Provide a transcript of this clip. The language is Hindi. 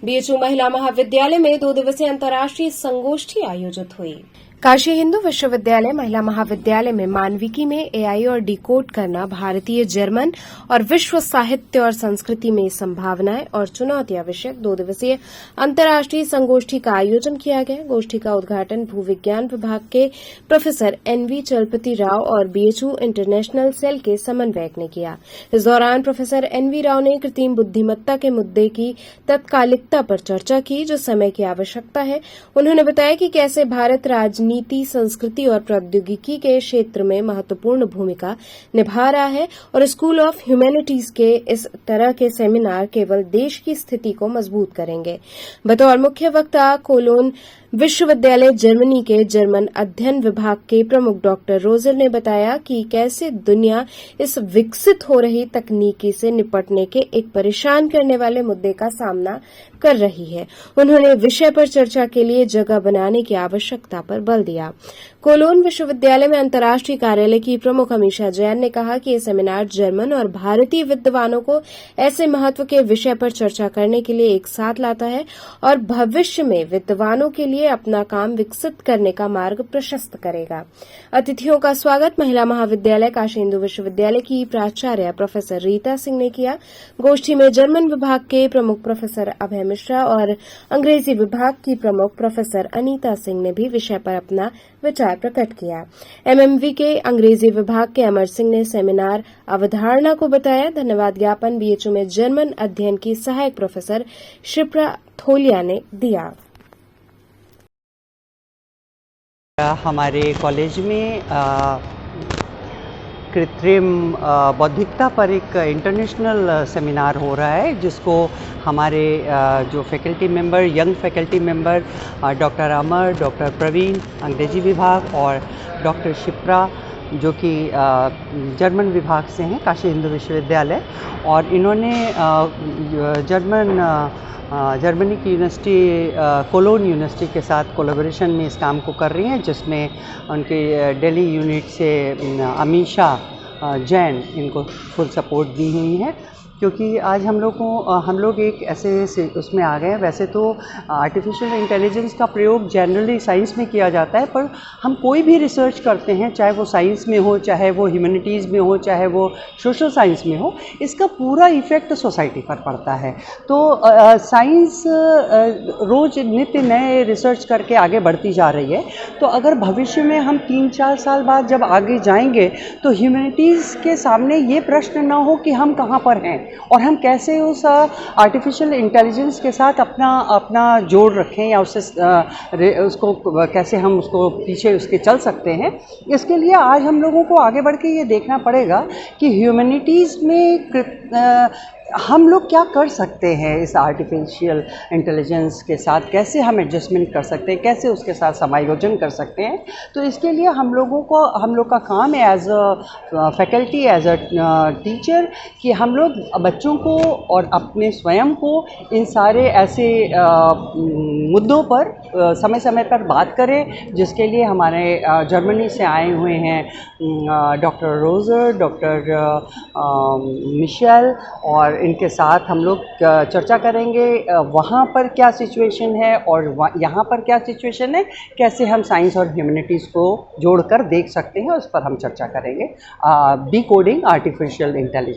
बीएचयू महिला महाविद्यालय में 2 दिवसीय अंतर्राष्ट्रीय संगोष्ठी आयोजित हुई। काशी हिंदू विश्वविद्यालय महिला महाविद्यालय में मानविकी में एआई और डिकोड करना, भारतीय, जर्मन और विश्व साहित्य और संस्कृति में संभावनाएं और चुनौतियां विषयक 2 दिवसीय अंतर्राष्ट्रीय संगोष्ठी का आयोजन किया गया। गोष्ठी का उद्घाटन भूविज्ञान विभाग के प्रोफेसर एनवी चलपति राव और बीएचयू इंटरनेशनल सेल के समन्वयक ने किया। इस दौरान प्रोफेसर एनवी राव ने कृत्रिम बुद्धिमत्ता के मुद्दे की तत्कालिकता पर चर्चा की, जो समय की आवश्यकता है। उन्होंने बताया कि कैसे भारत राजनीति, संस्कृति और प्रौद्योगिकी के क्षेत्र में महत्वपूर्ण भूमिका निभा रहा है और स्कूल ऑफ ह्यूमैनिटीज के इस तरह के सेमिनार केवल देश की स्थिति को मजबूत करेंगे। बतौर मुख्य वक्ता कोलोन विश्वविद्यालय जर्मनी के जर्मन अध्ययन विभाग के प्रमुख डॉक्टर रोजर ने बताया कि कैसे दुनिया इस विकसित हो रही तकनीकी से निपटने के एक परेशान करने वाले मुद्दे का सामना कर रही है। उन्होंने विषय पर चर्चा के लिए जगह बनाने की आवश्यकता पर बल दिया। कोलोन विश्वविद्यालय में अंतर्राष्ट्रीय कार्यालय की प्रमुख अमीषा जैन ने कहा कि यह सेमिनार जर्मन और भारतीय विद्वानों को ऐसे महत्व के विषय पर चर्चा करने के लिए एक साथ लाता है और भविष्य में विद्वानों के लिए अपना काम विकसित करने का मार्ग प्रशस्त करेगा। अतिथियों का स्वागत महिला महाविद्यालय काशी हिंदू विश्वविद्यालय की प्राचार्य प्रोफेसर रीता सिंह ने किया। गोष्ठी में जर्मन विभाग के प्रमुख प्रोफेसर अभय मिश्रा और अंग्रेजी विभाग की प्रमुख प्रोफेसर अनीता सिंह ने भी विषय पर अपना विचार प्रकट किया। एमएमवी के अंग्रेजी विभाग के अमर सिंह ने सेमिनार अवधारणा को बताया। धन्यवाद ज्ञापन बीएचयू में जर्मन अध्ययन की सहायक प्रोफेसर शिप्रा थोलिया ने दिया। हमारे कॉलेज में कृत्रिम बौद्धिकता पर एक इंटरनेशनल सेमिनार हो रहा है, जिसको हमारे जो faculty member, young faculty member doctor Amar, doctor Praveen अंग्रेजी विभाग और डॉक्टर शिप्रा जो कि जर्मन विभाग से हैं, काशी हिंदू विश्वविद्यालय, और इन्होंने जर्मनी की यूनिवर्सिटी कोलोन यूनिवर्सिटी के साथ कोलैबोरेशन में इस काम को कर रही हैं, जिसमें उनके दिल्ली यूनिट से अमीषा जैन इनको फुल सपोर्ट दी हुई है, क्योंकि आज हम लोग एक ऐसे उसमें आ गए हैं। वैसे तो आर्टिफिशियल इंटेलिजेंस का प्रयोग जनरली साइंस में किया जाता है, पर हम कोई भी रिसर्च करते हैं, चाहे वो साइंस में हो, चाहे वो ह्यूमैनिटीज़ में हो, चाहे वो सोशल साइंस में हो, इसका पूरा इफ़ेक्ट सोसाइटी पर पड़ता है। तो साइंस रोज़ नित्य नए रिसर्च करके आगे बढ़ती जा रही है। तो अगर भविष्य में हम 3-4 साल बाद जब आगे जाएंगे तो ह्यूमैनिटीज़ के सामने ये प्रश्न ना हो कि हम कहाँ पर हैं और हम कैसे उस आर्टिफिशियल इंटेलिजेंस के साथ अपना जोड़ रखें या उसको कैसे हम उसको पीछे उसके चल सकते हैं। इसके लिए आज हम लोगों को आगे बढ़ के ये देखना पड़ेगा कि ह्यूमैनिटीज़ में हम लोग क्या कर सकते हैं, इस आर्टिफिशियल इंटेलिजेंस के साथ कैसे हम एडजस्टमेंट कर सकते हैं, कैसे उसके साथ समायोजन कर सकते हैं। तो इसके लिए हम लोग का काम है as a faculty, as a teacher, कि हम लोग बच्चों को और अपने स्वयं को इन सारे ऐसे मुद्दों पर समय समय पर बात करें, जिसके लिए हमारे जर्मनी से आए हुए हैं डॉक्टर रोजर, डॉक्टर मिशेल, और इनके साथ हम लोग चर्चा करेंगे वहाँ पर क्या सिचुएशन है और यहाँ पर क्या सिचुएशन है, कैसे हम साइंस और ह्यूमैनिटीज़ को जोड़कर देख सकते हैं, उस पर हम चर्चा करेंगे। Decoding artificial intelligence.